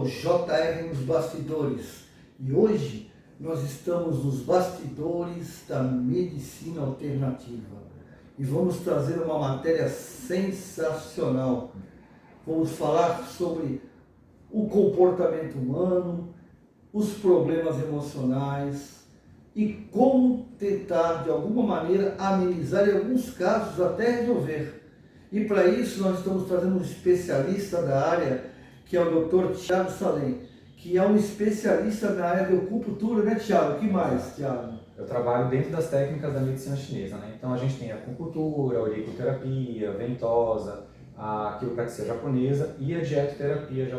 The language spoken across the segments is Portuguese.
ao JR nos Bastidores e hoje nós estamos nos bastidores da medicina alternativa e vamos trazer uma matéria sensacional. Vamos falar sobre o comportamento humano, os problemas emocionais e como tentar de alguma maneira amenizar, em alguns casos até resolver. E para isso nós estamos trazendo um especialista da área, que é o Dr. Thiago Salem, que é um especialista na área de acupuntura, né, Thiago? O que mais, Thiago? Eu trabalho dentro das técnicas da medicina chinesa, né? Então a gente tem a acupuntura, a auriculoterapia, a ventosa, a quiropraxia japonesa e a dietoterapia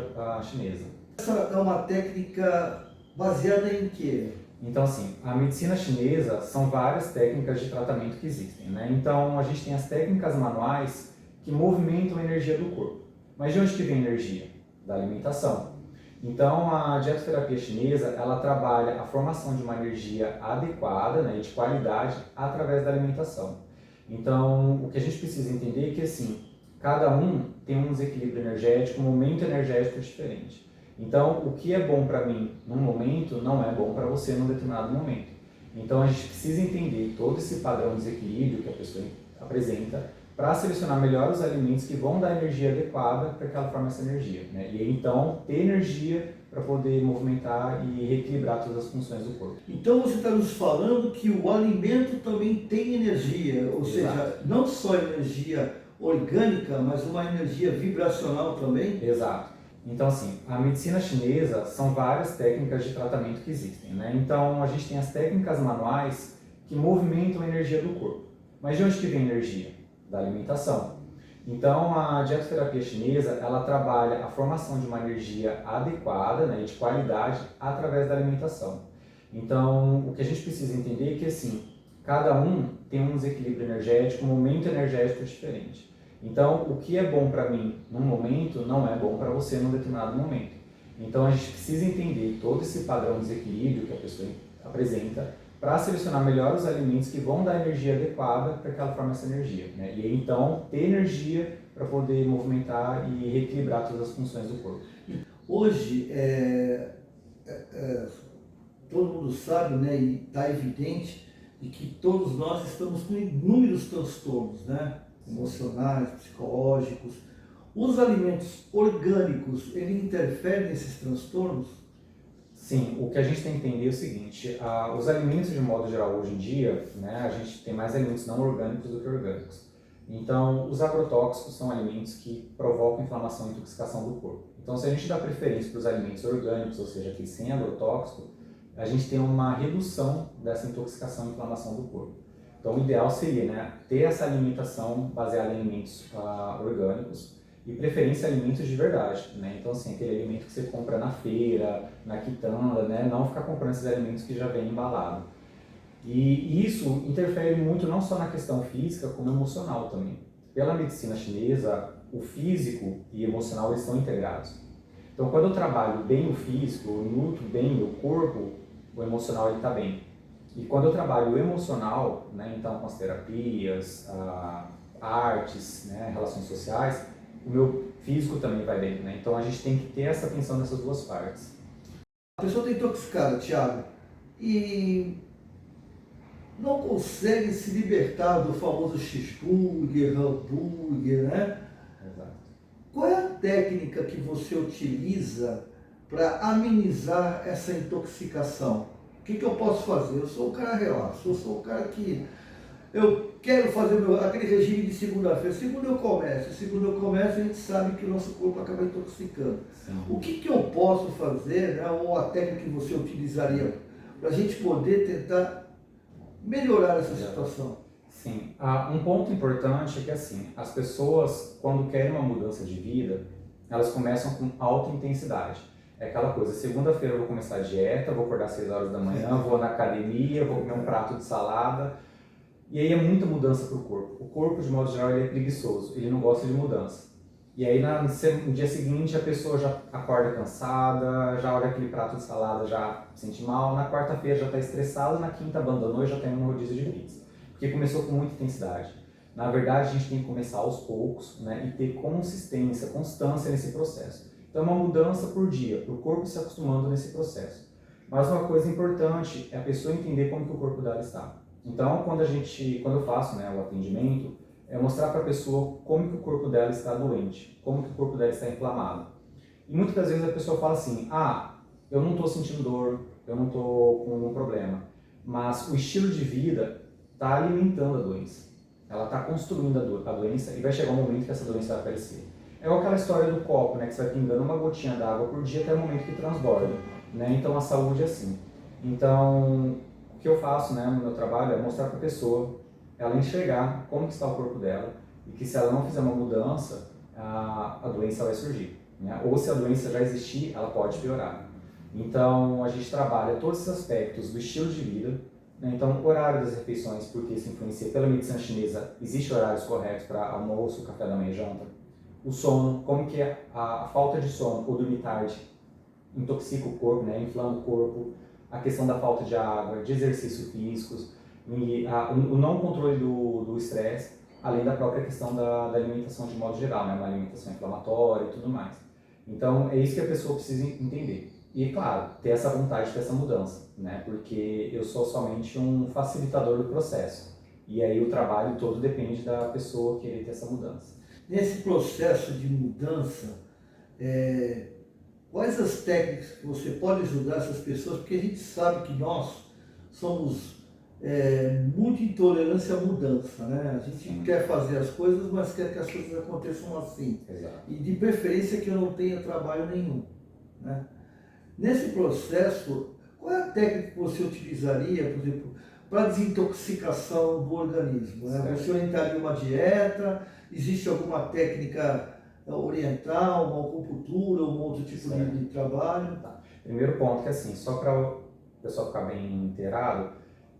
chinesa. Essa é uma técnica baseada em quê? Então assim, a medicina chinesa são várias técnicas de tratamento que existem, né? Então a gente tem as técnicas manuais que movimentam a energia do corpo. Mas de onde que vem a energia? Da alimentação. Então a dietoterapia chinesa, ela trabalha a formação de uma energia adequada, né, e de qualidade através da alimentação. Então o que a gente precisa entender é que assim, cada um tem um desequilíbrio energético, um momento energético diferente. Então o que é bom para mim num momento não é bom para você num determinado momento. Então a gente precisa entender todo esse padrão de desequilíbrio que a pessoa apresenta para selecionar melhor os alimentos que vão dar energia adequada para que ela forme essa energia, né? E aí, então, ter energia para poder movimentar e reequilibrar todas as funções do corpo. Então você está nos falando que o alimento também tem energia, ou Exato. seja, não só energia orgânica, mas uma energia vibracional também? Exato. Então, assim, a medicina chinesa são várias técnicas de tratamento que existem, né? Então, a gente tem as técnicas manuais que movimentam a energia do corpo. Mas de onde que vem a energia? Da alimentação. Então a dietoterapia chinesa, ela trabalha a formação de uma energia adequada, né, e de qualidade através da alimentação. Então o que a gente precisa entender é que assim, cada um tem um desequilíbrio energético, um momento energético diferente. Então o que é bom para mim num momento não é bom para você num determinado momento. Então a gente precisa entender todo esse padrão de desequilíbrio que a pessoa apresenta para selecionar melhor os alimentos que vão dar energia adequada para que ela forme essa energia, né? E aí, então, ter energia para poder movimentar e reequilibrar todas as funções do corpo. Hoje, todo mundo sabe, né, e está evidente, de que todos nós estamos com inúmeros transtornos, né? Emocionais, psicológicos. Os alimentos orgânicos, eles interferem nesses transtornos? Sim, o que a gente tem que entender é o seguinte, os alimentos de modo geral hoje em dia, né, a gente tem mais alimentos não orgânicos do que orgânicos. Então, os agrotóxicos são alimentos que provocam inflamação e intoxicação do corpo. Então, se a gente dá preferência para os alimentos orgânicos, ou seja, aqueles sem agrotóxico, a gente tem uma redução dessa intoxicação e inflamação do corpo. Então, o ideal seria, né, ter essa alimentação baseada em alimentos orgânicos, e preferência alimentos de verdade, né? Então assim, aquele alimento que você compra na feira, na quitanda, né? Não ficar comprando esses alimentos que já vêm embalados. E isso interfere muito não só na questão física, como emocional também. Pela medicina chinesa, o físico e emocional eles estão integrados. Então quando eu trabalho bem o físico, eu nutro bem o meu corpo, o emocional ele está bem. E quando eu trabalho o emocional, né? Então com as terapias, artes, né? Relações sociais, o meu físico também vai bem, né? Então a gente tem que ter essa atenção nessas duas partes. A pessoa está intoxicada, Thiago, e não consegue se libertar do famoso cheeseburger, hambúrguer, né? Exato. Qual é a técnica que você utiliza para amenizar essa intoxicação? O que eu posso fazer? Eu sou um cara relaxo, eu sou um cara que eu quero fazer aquele regime de segunda-feira. Segunda eu começo, a gente sabe que o nosso corpo acaba intoxicando. Sim. O que eu posso fazer, né, ou a técnica que você utilizaria para a gente poder tentar melhorar essa situação? Sim, um ponto importante é que assim, as pessoas quando querem uma mudança de vida, elas começam com alta intensidade. É aquela coisa, segunda-feira eu vou começar a dieta, vou acordar às 6 horas da manhã, vou na academia, vou comer um prato de salada. E aí é muita mudança para o corpo. O corpo, de modo geral, ele é preguiçoso, ele não gosta de mudança. E aí no dia seguinte a pessoa já acorda cansada, já olha aquele prato de salada, já se sente mal, na quarta-feira já está estressada, na quinta abandonou e já tem um rodízio de pizza. Porque começou com muita intensidade. Na verdade, a gente tem que começar aos poucos, né, e ter consistência, constância nesse processo. Então é uma mudança por dia, para o corpo se acostumando nesse processo. Mas uma coisa importante é a pessoa entender como que o corpo dela está. Então quando eu faço, né, o atendimento, é mostrar para a pessoa como que o corpo dela está doente, como que o corpo dela está inflamado. E muitas das vezes a pessoa fala assim, eu não estou sentindo dor, eu não estou com um problema, mas o estilo de vida está alimentando a doença. Ela está construindo a doença e vai chegar um momento que essa doença vai aparecer. É igual aquela história do copo, né, que você vai pingando uma gotinha d'água por dia até o momento que transborda. Né? Então a saúde é assim. Então o que eu faço, né, no meu trabalho é mostrar para a pessoa, ela enxergar como que está o corpo dela e que se ela não fizer uma mudança, a doença vai surgir. Né? Ou se a doença já existir, ela pode piorar. Então a gente trabalha todos esses aspectos do estilo de vida, né? Então o horário das refeições, porque isso influencia pela medicina chinesa, existem horários corretos para almoço, café da manhã e janta. O sono, como que a falta de sono ou dormir tarde intoxica o corpo, né? Inflama o corpo, a questão da falta de água, de exercícios físicos, e o não controle do estresse, além da própria questão da alimentação de modo geral, né? Uma alimentação inflamatória e tudo mais. Então é isso que a pessoa precisa entender. E, claro, ter essa vontade de ter essa mudança, né? Porque eu sou somente um facilitador do processo. E aí o trabalho todo depende da pessoa querer ter essa mudança. Nesse processo de mudança, quais as técnicas que você pode ajudar essas pessoas? Porque a gente sabe que nós somos muito intolerantes à mudança, né? A gente quer fazer as coisas, mas quer que as coisas aconteçam assim. Exato. E de preferência que eu não tenha trabalho nenhum, né? Nesse processo, qual é a técnica que você utilizaria, por exemplo, para desintoxicação do organismo? Né? Você orientaria uma dieta? Existe alguma técnica oriental, uma acupuntura, um outro tipo de trabalho? Tá. Primeiro ponto que assim, só para o pessoal ficar bem inteirado,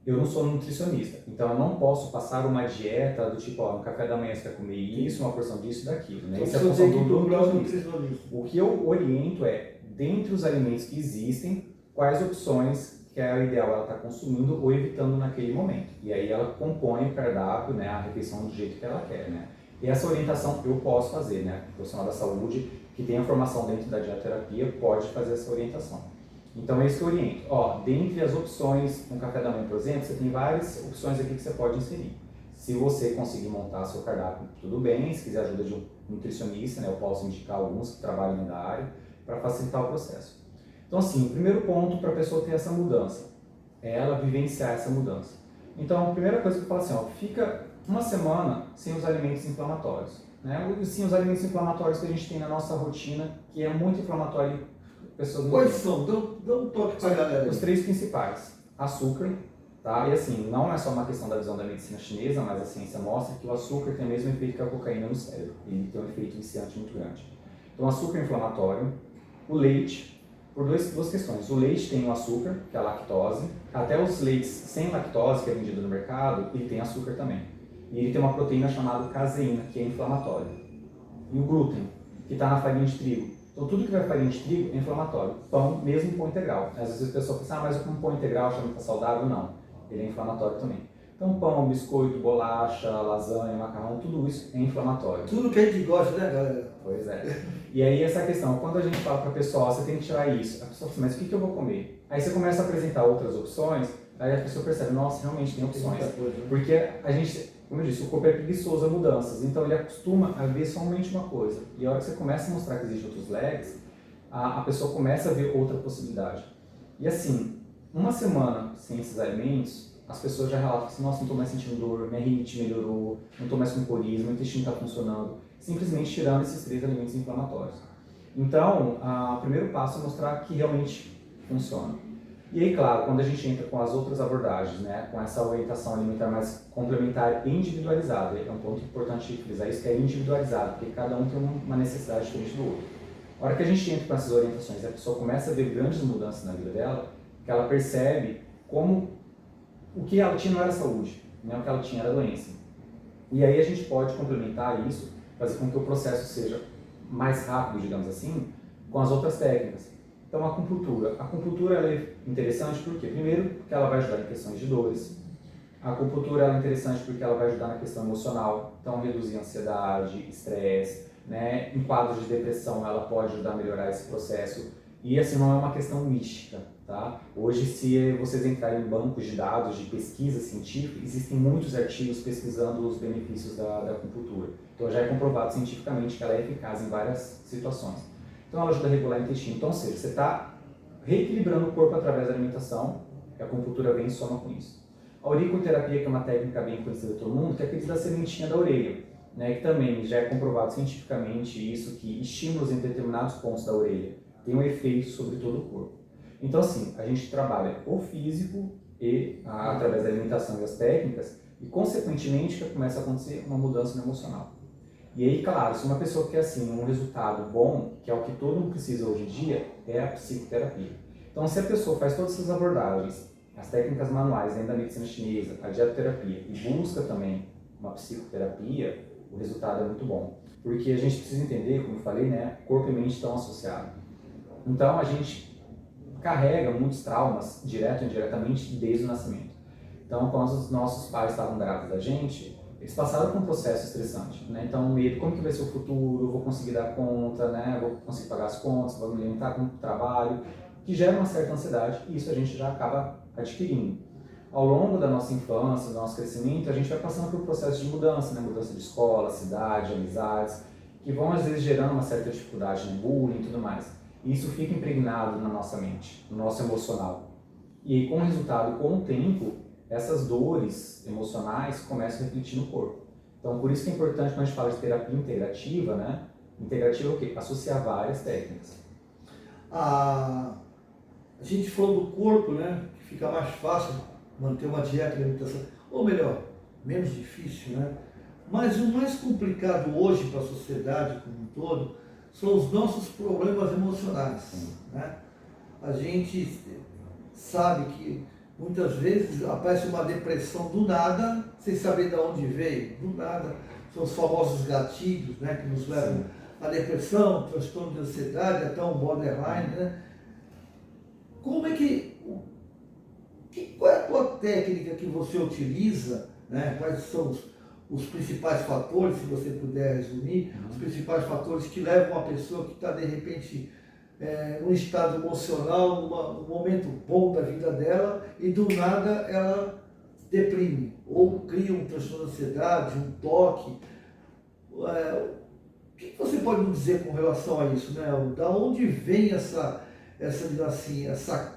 eu não sou nutricionista, então eu não posso passar uma dieta do tipo, no café da manhã você vai comer isso, uma porção disso e daquilo, né? Isso é a função do nutricionista. O que eu oriento é, dentre os alimentos que existem, quais opções que é o ideal ela estar consumindo ou evitando naquele momento. E aí ela compõe o cardápio, né, a refeição do jeito que ela quer, né? E essa orientação eu posso fazer, né? O profissional da saúde que tem a formação dentro da dietoterapia pode fazer essa orientação. Então é isso que eu oriento. Dentre as opções, no café da manhã, por exemplo, você tem várias opções aqui que você pode inserir. Se você conseguir montar seu cardápio, tudo bem. Se quiser ajuda de um nutricionista, né, eu posso indicar alguns que trabalham na área para facilitar o processo. Então assim, o primeiro ponto para a pessoa ter essa mudança é ela vivenciar essa mudança. Então a primeira coisa que eu falo assim, fica uma semana sem os alimentos inflamatórios. Né? Sim, os alimentos inflamatórios que a gente tem na nossa rotina, que é muito inflamatório. Quais são? Dá um toque para a galera. Os três principais. Açúcar, tá? E assim, não é só uma questão da visão da medicina chinesa, mas a ciência mostra que o açúcar tem o mesmo efeito que a cocaína no cérebro. Ele tem um efeito viciante muito grande. Então, açúcar inflamatório. O leite, por duas questões. O leite tem o açúcar, que é a lactose. Até os leites sem lactose, que é vendido no mercado, ele tem açúcar também. E ele tem uma proteína chamada caseína, que é inflamatória. E o glúten, que está na farinha de trigo. Então, tudo que vai farinha de trigo é inflamatório. Pão, mesmo pão integral. Às vezes a pessoa pensa, mas eu como pão integral, achando que está saudável. Não, ele é inflamatório também. Então, pão, biscoito, bolacha, lasanha, macarrão, tudo isso é inflamatório. Tudo que a gente gosta, né, galera? Pois é. E aí, essa questão, quando a gente fala para a pessoa, você tem que tirar isso, a pessoa fala, mas o que eu vou comer? Aí você começa a apresentar outras opções, aí a pessoa percebe, nossa, realmente tem opções. Porque a gente, como eu disse, o corpo é preguiçoso a mudanças, então ele acostuma a ver somente uma coisa. E a hora que você começa a mostrar que existem outros leques, a pessoa começa a ver outra possibilidade. E assim, uma semana sem esses alimentos, as pessoas já relatam assim, nossa, não estou mais sentindo dor, minha rinite melhorou, não estou mais com coriza, meu intestino está funcionando, simplesmente tirando esses três alimentos inflamatórios. Então, o primeiro passo é mostrar que realmente funciona. E aí, claro, quando a gente entra com as outras abordagens, né, com essa orientação alimentar mais complementar e individualizada, é um ponto importante frisar isso, que é individualizado, porque cada um tem uma necessidade diferente do outro. A hora que a gente entra com essas orientações e a pessoa começa a ver grandes mudanças na vida dela, que ela percebe como o que ela tinha não era saúde, né, o que ela tinha era doença. E aí a gente pode complementar isso, fazer com que o processo seja mais rápido, digamos assim, com as outras técnicas. Então, a acupuntura. A acupuntura ela é interessante porque, primeiro, porque ela vai ajudar em questões de dores. A acupuntura ela é interessante porque ela vai ajudar na questão emocional, então reduzir ansiedade, estresse, né? Em quadros de depressão, ela pode ajudar a melhorar esse processo. E assim, não é uma questão mística, tá? Hoje, se vocês entrarem em bancos de dados de pesquisa científica, existem muitos artigos pesquisando os benefícios da acupuntura. Então, já é comprovado cientificamente que ela é eficaz em várias situações. Então, ela ajuda a regular o intestino. Então, ou seja, você está reequilibrando o corpo através da alimentação, e a acupuntura vem e soma com isso. A auriculoterapia, que é uma técnica bem conhecida de todo mundo, que é aquele da sementinha da orelha, né, que também já é comprovado cientificamente isso, que estímulos em determinados pontos da orelha têm um efeito sobre todo o corpo. Então, assim, a gente trabalha o físico e através da alimentação e as técnicas, e, consequentemente, que começa a acontecer uma mudança no emocional. E aí, claro, se uma pessoa quer, assim, um resultado bom, que é o que todo mundo precisa hoje em dia, é a psicoterapia. Então, se a pessoa faz todas essas abordagens, as técnicas manuais dentro da medicina chinesa, a dietoterapia, e busca também uma psicoterapia, o resultado é muito bom. Porque a gente precisa entender, como eu falei, né, corpo e mente estão associados. Então, a gente carrega muitos traumas, direto ou indiretamente, desde o nascimento. Então, quando os nossos pais estavam grávidos da gente, eles passaram por um processo estressante, né? Então, medo, como que vai ser o futuro, vou conseguir dar conta, né? Vou conseguir pagar as contas, vou me alimentar com o trabalho, que gera uma certa ansiedade, e isso a gente já acaba adquirindo. Ao longo da nossa infância, do nosso crescimento, a gente vai passando por um processo de mudança, né? Mudança de escola, cidade, amizades, que vão às vezes gerando uma certa dificuldade no bullying e tudo mais. E isso fica impregnado na nossa mente, no nosso emocional. E aí, com o resultado, com o tempo, essas dores emocionais começam a refletir no corpo. Então, por isso que é importante quando a gente fala de terapia integrativa, né? Integrativa é o quê? Associar várias técnicas. A gente falou do corpo, né? Que fica mais fácil manter uma dieta e alimentação, ou melhor, menos difícil, né? Mas o mais complicado hoje para a sociedade como um todo são os nossos problemas emocionais, né? A gente sabe que muitas vezes aparece uma depressão do nada, sem saber de onde veio, do nada. São os famosos gatilhos, né, que nos levam à depressão, transtorno de ansiedade, até um borderline, né? Como é qual é a tua técnica que você utiliza, né? Quais são os principais fatores, se você puder resumir, os principais fatores que levam uma pessoa que está, de repente, num estado emocional, num momento bom da vida dela, e do nada ela deprime, ou cria um transtorno de ansiedade, um toque. O que você pode nos dizer com relação a isso, né? Da onde vem essa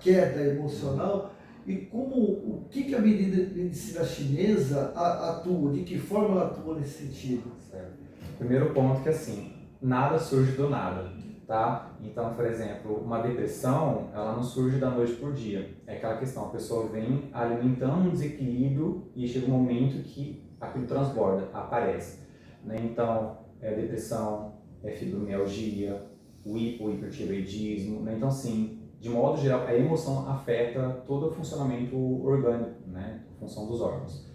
queda emocional e o que a medicina chinesa atua, de que forma ela atua nesse sentido? Certo. Primeiro ponto que assim, nada surge do nada, tá? Então, por exemplo, uma depressão, ela não surge da noite por dia. É aquela questão, a pessoa vem alimentando um desequilíbrio e chega um momento que aquilo transborda, aparece, né? Então, é depressão, é fibromialgia, o hipotireoidismo, né? Então, assim, de modo geral, a emoção afeta todo o funcionamento orgânico, né? A função dos órgãos.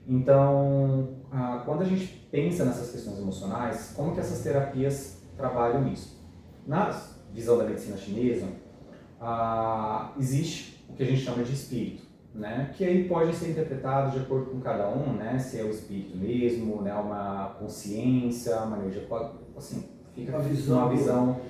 Então, quando a gente pensa nessas questões emocionais, como que essas terapias trabalham nisso? Na visão da medicina chinesa, existe o que a gente chama de espírito, né? Que aí pode ser interpretado de acordo com cada um, né? Se é o espírito mesmo, né? Uma consciência, uma energia, assim, fica uma visão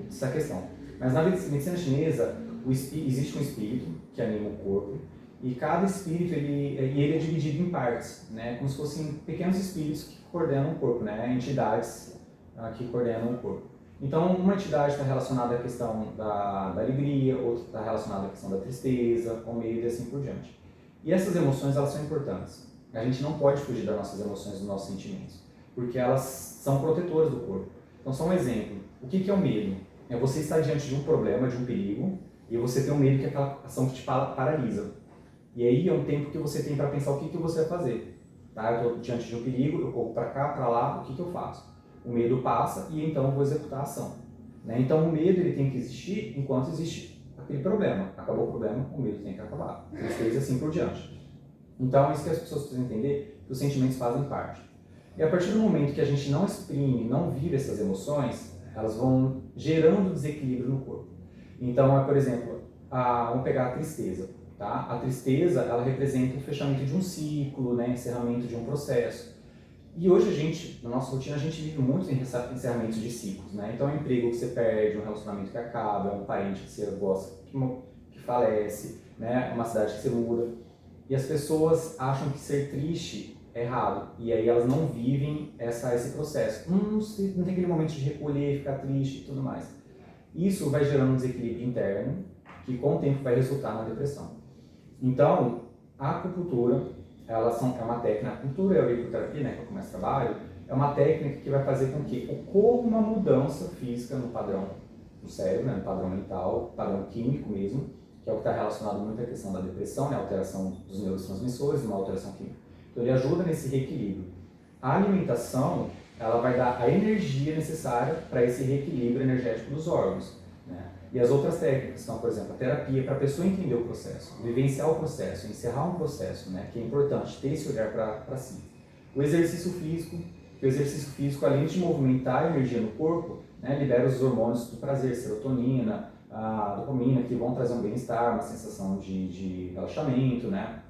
dessa questão. Mas na medicina chinesa, existe um espírito que anima o corpo, e cada espírito ele é dividido em partes, né? Como se fossem pequenos espíritos que coordenam o corpo, né? Entidades que coordenam o corpo. Então, uma entidade está relacionada à questão da alegria, outra está relacionada à questão da tristeza, ao medo e assim por diante. E essas emoções, elas são importantes. A gente não pode fugir das nossas emoções, dos nossos sentimentos, porque elas são protetoras do corpo. Então, só um exemplo. O que é o medo? É você estar diante de um problema, de um perigo, e você tem um medo que é aquela ação que te paralisa. E aí é um tempo que você tem para pensar o que você vai fazer. Tá? Eu estou diante de um perigo, eu corro para cá, para lá, o que eu faço? O medo passa e então eu vou executar a ação. Né? Então o medo ele tem que existir enquanto existe aquele problema. Acabou o problema, o medo tem que acabar. Tristeza e assim por diante. Então é isso que as pessoas precisam entender, que os sentimentos fazem parte. E a partir do momento que a gente não exprime, não vive essas emoções, elas vão gerando desequilíbrio no corpo. Então, por exemplo, vamos pegar a tristeza. Tá? A tristeza, ela representa o fechamento de um ciclo, né? Encerramento de um processo. E hoje a gente, na nossa rotina, a gente vive muito em encerramentos de ciclos, né? Então é um emprego que você perde, um relacionamento que acaba, um parente que você gosta que falece, né? Uma cidade que você muda. E as pessoas acham que ser triste é errado. E aí elas não vivem esse processo. Não tem aquele momento de recolher, ficar triste e tudo mais. Isso vai gerando um desequilíbrio interno, que com o tempo vai resultar na depressão. Então, a acupuntura, é uma técnica, a acupuntura e a auriculoterapia, né, que eu começo trabalho, é uma técnica que vai fazer com que ocorra uma mudança física no padrão do cérebro, né, no padrão mental, padrão químico mesmo, que é o que está relacionado muito à questão da depressão, né, a alteração dos neurotransmissores, uma alteração química. Então, ele ajuda nesse reequilíbrio. A alimentação, ela vai dar a energia necessária para esse reequilíbrio energético dos órgãos, né? E as outras técnicas são, por exemplo, a terapia, para a pessoa entender o processo, vivenciar o processo, encerrar um processo, né? Que é importante ter esse olhar para si. O exercício físico, além de movimentar a energia no corpo, né, libera os hormônios do prazer, serotonina, a dopamina, que vão trazer um bem-estar, uma sensação de relaxamento, né?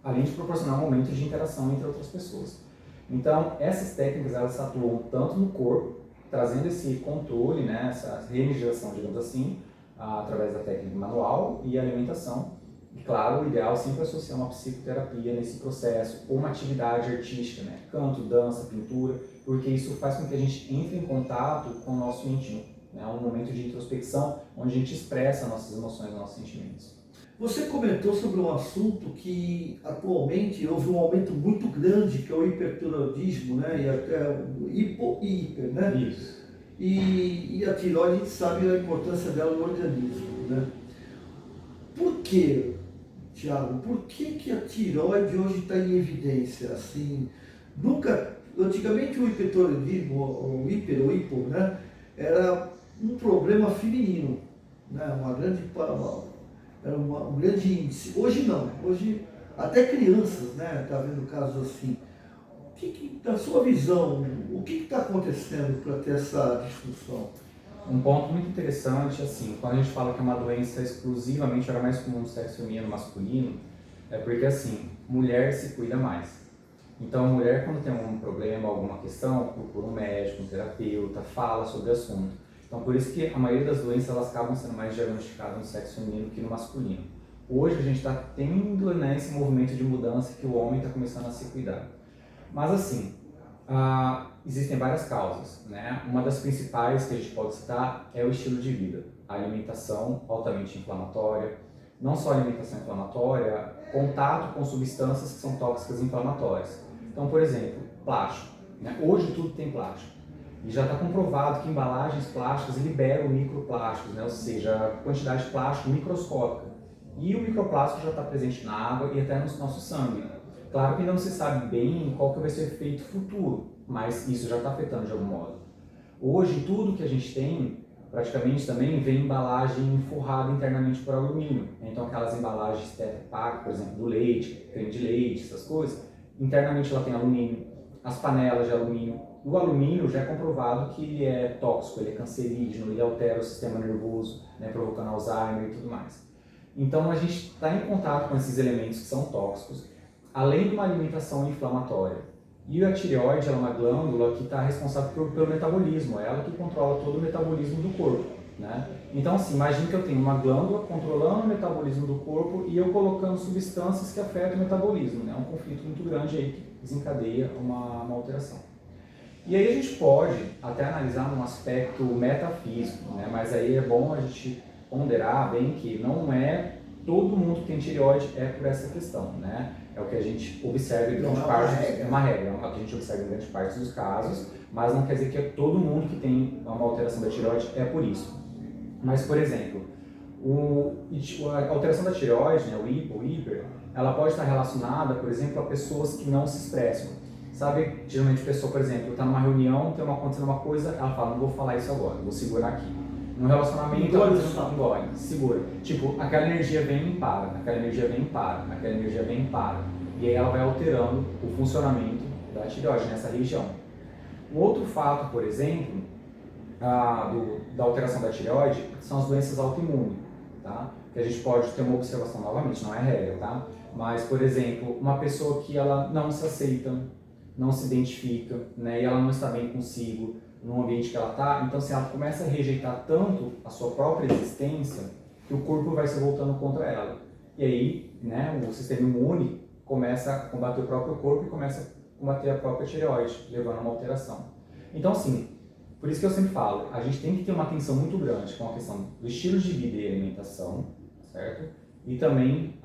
Além de proporcionar um momento de interação entre outras pessoas. Então, essas técnicas, elas atuam tanto no corpo, trazendo esse controle, né, essa reenergização, digamos assim, através da técnica manual e alimentação. E, claro, o ideal é sempre associar uma psicoterapia nesse processo, ou uma atividade artística, né, canto, dança, pintura, porque isso faz com que a gente entre em contato com o nosso íntimo, né, um momento de introspecção, onde a gente expressa nossas emoções, nossos sentimentos. Você comentou sobre um assunto que atualmente houve um aumento muito grande, que é o hipertiroidismo, né? E até o hipo e hiper, né? Isso. E a tireoide, a gente sabe a importância dela no organismo, né? Por que, Tiago, por que a tireoide hoje está em evidência? Assim, antigamente o hipertiroidismo, o hiper, o hipo, né? Era um problema feminino, né? Era um grande índice. Hoje não, hoje até crianças, né, tá vendo casos assim. Na sua visão, o que está acontecendo para ter essa discussão? Um ponto muito interessante, assim, quando a gente fala que é uma doença exclusivamente, era mais comum no sexo feminino masculino, é porque, assim, mulher se cuida mais. Então, a mulher, quando tem algum problema, alguma questão, procura um médico, um terapeuta, fala sobre o assunto. Então, por isso que a maioria das doenças elas acabam sendo mais diagnosticadas no sexo feminino que no masculino. Hoje a gente está tendo, né, esse movimento de mudança que o homem está começando a se cuidar. Mas assim, existem várias causas, né? Uma das principais que a gente pode citar é o estilo de vida. A alimentação altamente inflamatória, não só alimentação inflamatória, contato com substâncias que são tóxicas inflamatórias. Então, por exemplo, plástico, né? Hoje tudo tem plástico. E já está comprovado que embalagens plásticas liberam microplásticos, né? Ou seja, a quantidade de plástico microscópica. E o microplástico já está presente na água e até no nosso sangue. Claro que ainda não se sabe bem qual que vai ser o efeito futuro, mas isso já está afetando de algum modo. Hoje, tudo que a gente tem, praticamente também, vem embalagem forrada internamente por alumínio. Então, aquelas embalagens Tetra Pak, por exemplo, do leite, creme de leite, essas coisas, internamente ela tem alumínio. As panelas de alumínio. O alumínio já é comprovado que ele é tóxico, ele é cancerígeno, ele altera o sistema nervoso, né, provocando Alzheimer e tudo mais. Então a gente está em contato com esses elementos que são tóxicos, além de uma alimentação inflamatória. E a tireoide é uma glândula que está responsável pelo metabolismo, é ela que controla todo o metabolismo do corpo, né? Então assim, imagine que eu tenho uma glândula controlando o metabolismo do corpo e eu colocando substâncias que afetam o metabolismo, né? É um conflito muito grande aí que desencadeia uma alteração. E aí a gente pode até analisar num aspecto metafísico, né? Mas aí é bom a gente ponderar bem que não é todo mundo que tem tireoide é por essa questão, né? É o que a gente observa em grande parte, é uma regra, é o que a gente observa em grande parte dos casos, mas não quer dizer que é todo mundo que tem uma alteração da tireoide é por isso. Mas, por exemplo, a alteração da tireoide, né, o hipo, o hiper, ela pode estar relacionada, por exemplo, a pessoas que não se expressam. Sabe, geralmente a pessoa, por exemplo, está numa reunião, tem acontecendo uma coisa, ela fala, não vou falar isso agora, vou segurar aqui. No relacionamento, engole, segura. Tipo, aquela energia vem e para, aquela energia vem e para, aquela energia vem e para. E aí ela vai alterando o funcionamento da tireoide nessa região. Um outro fato, por exemplo, da alteração da tireoide são as doenças autoimunes, tá? Que a gente pode ter uma observação novamente, não é regra, tá? Mas, por exemplo, uma pessoa que ela não se aceita, não se identifica, né, e ela não está bem consigo no ambiente que ela está, então assim, ela começa a rejeitar tanto a sua própria existência que o corpo vai se voltando contra ela. E aí, né, o sistema imune começa a combater o próprio corpo e começa a combater a própria tireoide, levando a uma alteração. Então assim, por isso que eu sempre falo, a gente tem que ter uma atenção muito grande com a questão do estilo de vida e alimentação, certo? E também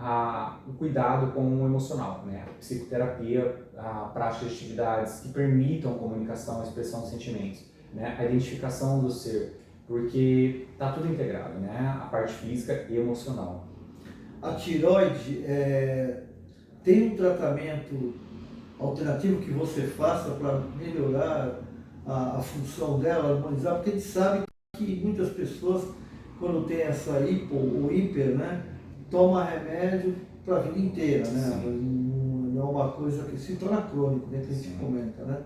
o cuidado com o emocional, né? A psicoterapia, a prática de atividades que permitam comunicação, a expressão dos sentimentos, né? A identificação do ser, porque está tudo integrado, né? A parte física e emocional. A tireoide tem um tratamento alternativo que você faça para melhorar a função dela, harmonizar, porque a gente sabe que muitas pessoas, quando tem essa hipo ou hiper, né, toma remédio para a vida inteira, né? Não é uma coisa que se torna crônico, né, que a gente comenta, né?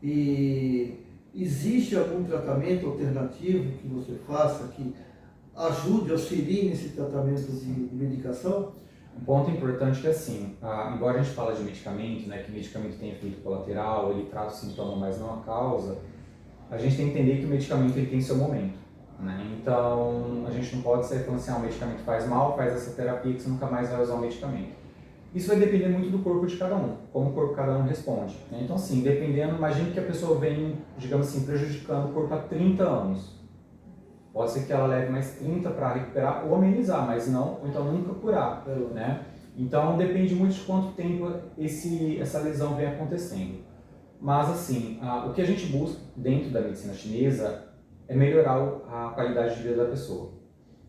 E existe algum tratamento alternativo que você faça que ajude, auxilie nesse tratamento de medicação? Um ponto importante é que assim, embora a gente fale de medicamento, né, que o medicamento tem efeito colateral, ele trata o sintoma, mas não a causa, a gente tem que entender que o medicamento ele tem seu momento, né? Então, a gente não pode sair falando assim, o medicamento faz mal, faz essa terapia que você nunca mais vai usar o medicamento. Isso vai depender muito do corpo de cada um, como o corpo de cada um responde, né? Então, assim, dependendo, imagine que a pessoa vem, digamos assim, prejudicando o corpo há 30 anos. Pode ser que ela leve mais 30 para recuperar ou amenizar, mas não, ou então nunca curar, né? Então depende muito de quanto tempo essa lesão vem acontecendo. Mas assim, o que a gente busca dentro da medicina chinesa é melhorar a qualidade de vida da pessoa.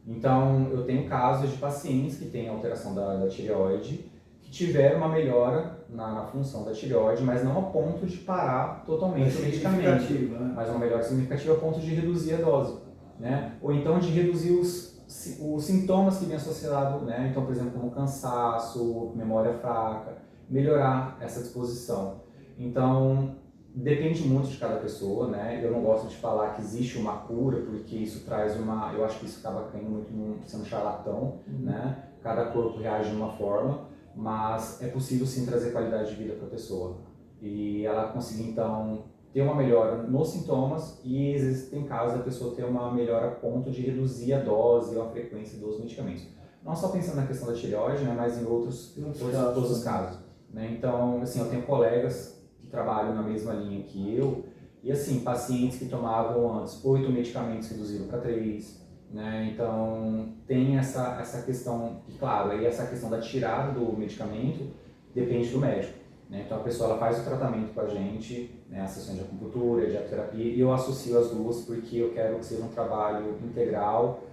Então eu tenho casos de pacientes que têm alteração da tireoide, que tiveram uma melhora na função da tireoide, mas não a ponto de parar totalmente o medicamento, né? mas uma melhora significativa a ponto de reduzir a dose. Né? Ou então de reduzir os sintomas que vêm associados, né? Então, por exemplo, como cansaço, memória fraca, melhorar essa disposição. Então, depende muito de cada pessoa, né? Eu não gosto de falar que existe uma cura, porque isso traz eu acho que isso acaba caindo muito sendo charlatão, né? Cada corpo reage de uma forma, mas é possível sim trazer qualidade de vida para a pessoa. E ela conseguir, então, ter uma melhora nos sintomas e existem casos da pessoa ter uma melhora a ponto de reduzir a dose ou a frequência dos medicamentos. Não só pensando na questão da tireoide, né, mas em todos os casos. Né? Então, assim, eu tenho colegas que trabalham na mesma linha que eu e, assim, pacientes que tomavam antes 8 medicamentos reduziram para 3. Né? Então, tem essa questão, e claro, aí essa questão da tirada do medicamento depende do médico. Então a pessoa ela faz o tratamento com a gente, né, as sessões de acupuntura, de aterapia, e eu associo as duas porque eu quero que seja um trabalho integral,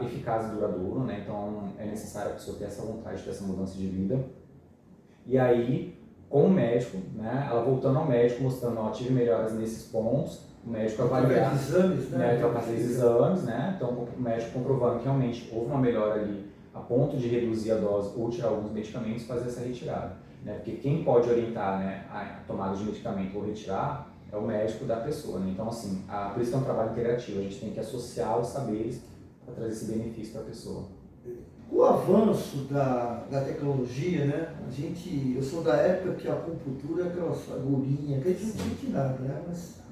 eficaz e duradouro, né? Então é necessário a pessoa ter essa vontade, ter essa mudança de vida. E aí, com o médico, né, ela voltando ao médico, mostrando, ó, tive melhoras nesses pontos, o médico avaliar, exames, né? Então fazer os exames, né? Então o médico comprovando que realmente houve uma melhora ali a ponto de reduzir a dose ou tirar alguns medicamentos, fazer essa retirada. Né? Porque quem pode orientar, né, a tomada de medicamento ou retirar é o médico da pessoa. Né? Então, assim, por isso que é um trabalho integrativo, a gente tem que associar os saberes para trazer esse benefício para a pessoa. Com o avanço da tecnologia, né, eu sou da época que a acupuntura é aquela agulhinha, que a gente não sente nada, né, mas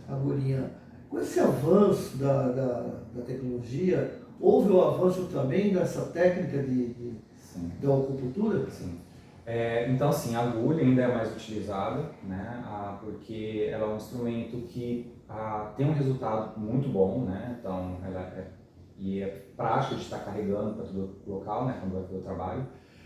agulhinha. Com esse avanço da tecnologia, houve o avanço também dessa técnica da acupuntura? Sim. Então, assim, a agulha ainda é mais utilizada, né, porque ela é um instrumento que tem um resultado muito bom, né, então e é prática de estar carregando para todo o local, né, quando vai fazer o trabalho.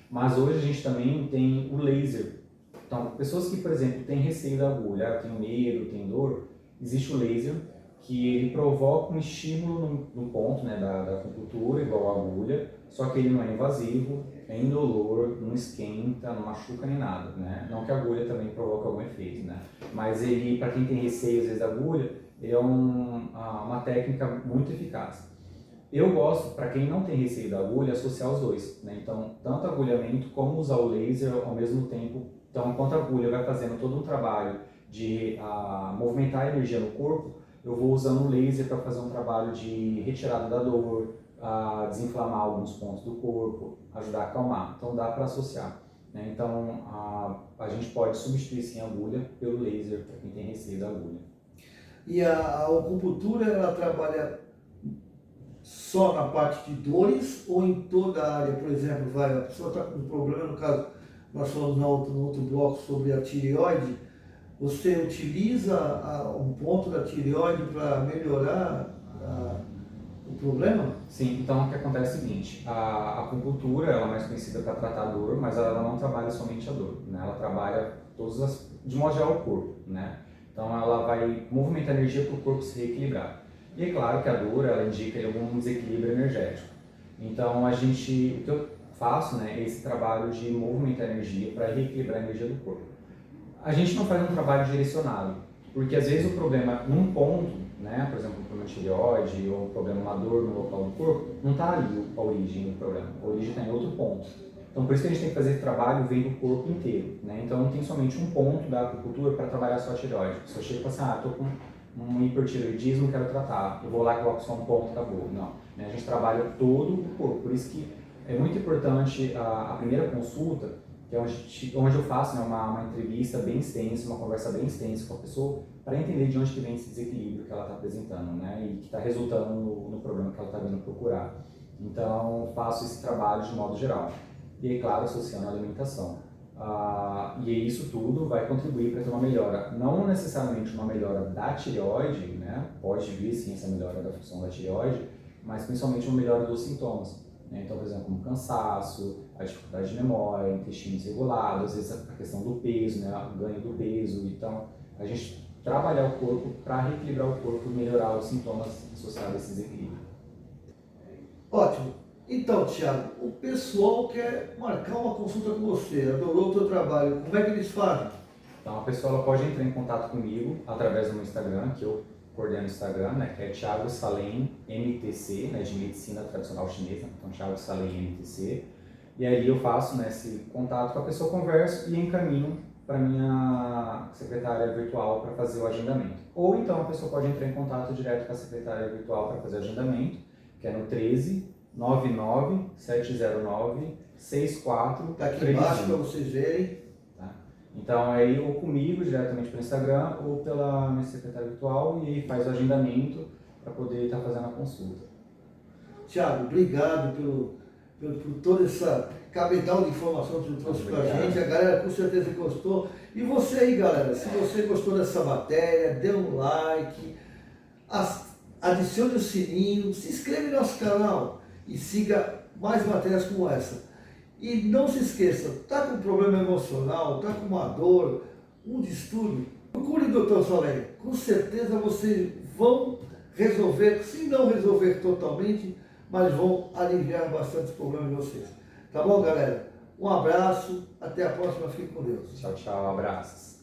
Mas hoje a gente também tem o laser. Então, pessoas que, por exemplo, têm receio da agulha, têm medo, têm dor, existe o laser, que ele provoca um estímulo no ponto, né, da acupuntura, igual a agulha, só que ele não é invasivo, é indolor, não esquenta, não machuca nem nada, né? Não que a agulha também provoque algum efeito, né? Mas ele, para quem tem receio às vezes da agulha, ele é uma técnica muito eficaz. Eu gosto, para quem não tem receio da agulha, associar os dois, né? Então, tanto agulhamento como usar o laser ao mesmo tempo. Então, enquanto a agulha vai fazendo todo um trabalho de movimentar a energia no corpo, eu vou usando o laser para fazer um trabalho de retirada da dor, desinflamar alguns pontos do corpo, ajudar a acalmar. Então dá para associar. né? Então a gente pode substituir sim a agulha pelo laser para quem tem receio da agulha. E a acupuntura, ela trabalha só na parte de dores ou em toda a área? Por exemplo, a pessoa está com um problema, no caso, nós falamos no outro bloco sobre a tireoide, você utiliza um ponto da tireoide para melhorar o problema? Sim, então o que acontece é o seguinte, a acupuntura ela é mais conhecida para tratar a dor, mas ela não trabalha somente a dor, né? Ela trabalha de modo geral o corpo, né? Então ela vai movimentar a energia para o corpo se reequilibrar. E é claro que a dor ela indica algum desequilíbrio energético. Então o que eu faço, né, é esse trabalho de movimentar a energia para reequilibrar a energia do corpo. A gente não faz um trabalho direcionado, porque às vezes o problema num ponto, né, por exemplo, um problema de tireoide ou um problema, uma dor no local do corpo, não está ali a origem do problema, a origem está em outro ponto. Então por isso que a gente tem que fazer esse trabalho vendo o corpo inteiro, né? Então não tem somente um ponto da acupuntura para trabalhar só a tireoide. Se eu chego e falo assim, estou com um hipertireoidismo, quero tratar, eu vou lá e coloco só um ponto, acabou. Não, né? A gente trabalha todo o corpo, por isso que é muito importante a primeira consulta, que é onde eu faço, né, uma entrevista bem extensa, uma conversa bem extensa com a pessoa, para entender de onde que vem esse desequilíbrio que ela está apresentando, né, e que está resultando no problema que ela está vindo procurar. Então, faço esse trabalho de modo geral. E aí, claro, associando a alimentação. E isso tudo vai contribuir para ter uma melhora, não necessariamente uma melhora da tireoide, né, pode vir sim essa melhora da função da tireoide, mas principalmente uma melhora dos sintomas. Então, por exemplo, como cansaço, a dificuldade de memória, intestino desregulado, às vezes a questão do peso, né, o ganho do peso. Então, a gente trabalhar o corpo para reequilibrar o corpo e melhorar os sintomas associados a esse desequilíbrio. Ótimo. Então, Thiago, o pessoal quer marcar uma consulta com você, adorou o teu trabalho, como é que eles fazem? Então, a pessoa ela pode entrar em contato comigo através do meu Instagram, que eu coordeno o Instagram, né, que é Thiago Salem MTC, né, de medicina tradicional chinesa, então Thiago Salem MTC. E aí eu faço, né, esse contato com a pessoa, converso e encaminho para minha secretária virtual para fazer o agendamento. Ou então a pessoa pode entrar em contato direto com a secretária virtual para fazer o agendamento, que é no 13 99 709 64. Está aqui embaixo para vocês verem. Então, aí ou comigo diretamente pelo Instagram ou pela minha secretária virtual, e aí faz o agendamento para poder estar fazendo a consulta. Thiago, obrigado por toda essa cabedal de informação que você trouxe para a gente. A galera com certeza gostou. E você aí, galera, se você gostou dessa matéria, dê um like, adicione o sininho, se inscreve no nosso canal e siga mais matérias como essa. E não se esqueça, está com um problema emocional, está com uma dor, um distúrbio, procure o Dr. Salem. Com certeza vocês vão resolver, se não resolver totalmente, mas vão aliviar bastante os problemas de vocês. Tá bom, galera? Um abraço, até a próxima, fique com Deus. Tchau, tchau, abraços.